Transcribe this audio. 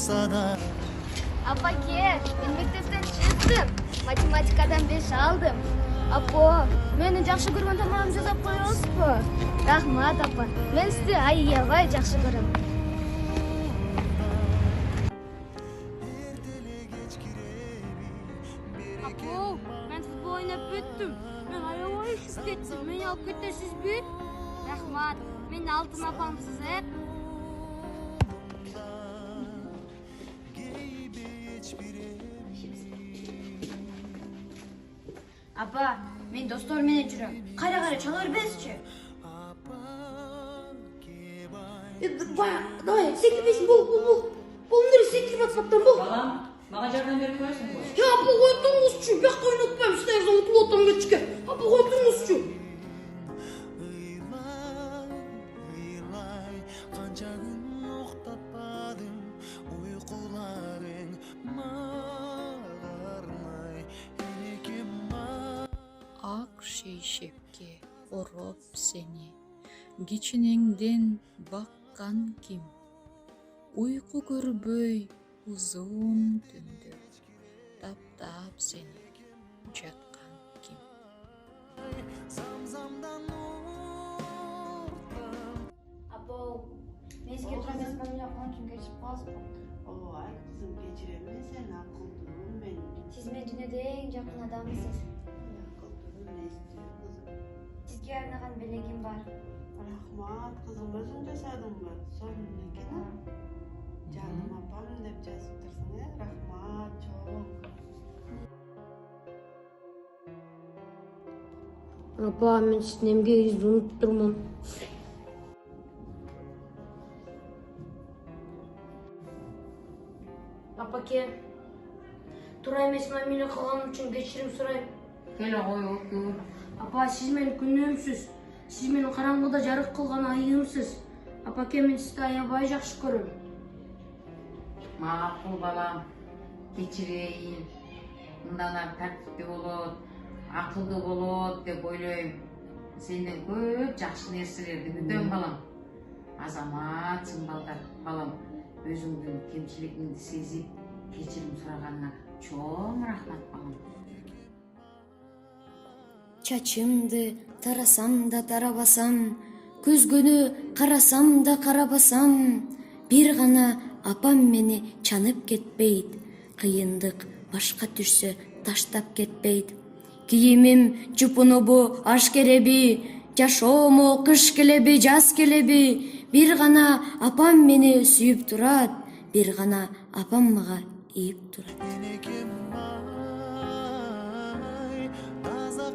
болса да. Апа ке, мен мектептен чыктым. Математикадан 5 алдым. Апа, мени жакшы көргөн тамагымды жасап коесузбу? Рахмат, апа. Мен сизди аябай жакшы көрөм. Апа, мен футбол ойнап бүттүм. Мен аябай üşүп кеттим. Мени алып кетесизби? Рахмат. Мен алтын апамсыз, Апа, мен достор менен жүрөм. Кайра чала бербесичи. Давай, секирбейсиң, бол, мындай секирип атпаттан бол. Балам, мага жардам берип коесуң го? Я, апа, кой туруңузчу, бияка ойнотпойм, силерден утулуп атам кечке. Апа, кой туруңузчу. Ыйлай, канча күн уктатпадым, уйкуларың мага арнай, энекем Ак шейшепке ороп сени, кичинеңден баккан ким? Уйку көрбөй узун түндө, таптап сени жаткан ким? замзамдан уктам. Апа, мен сизге турам жазмам менен кончун кечирип каласызбы? Ой, кызым кечирем мен сени, акылдуу мен. Сиз менин дүйнөдө эң жакын адамсыз. Акылдуу эместир кызым. Сизге арнаган белегим бар. Рахмат кызым, өзүң жасадыңбы? Сонун экен, а? Жаным апам деп жазыптырсың, рахмат чоң. Апа, мен сиздин эмгегиңизди унуттурмун. Апа ке, туура эмес мамиле кылганым үчүн кечирим сурайм. Келе кой, өкүл. Апа, сиз менин күнөөмсүз. Сиз менин караңгыда жарык кылган айымсыз. Апа ке, мен сизди аябай жакшы көрөм. Макул балам, кечирейин. Мындан ары тартиптүү болот, акылдуу болот деп ойлойм. Сенден көп жакшы нерселерди күтөм балам. Азаматсың балам. Өзүңдүн кемчилигиңди сезип, кечирим сураганыңа чоң рахмат балам. Чачымды тарасам да тарабасам, көзгөнү карасам да карабасам, бир гана апам мени чанып кетпейт. Кыйындык башка түшсө таштап кетпейт. Кийимим жупунубу аш келеби, жашоому кыш келеби, жаз келеби, бир гана апам мени сүйүп турат, бир гана апам мага ийип турат. Энекем ай, таза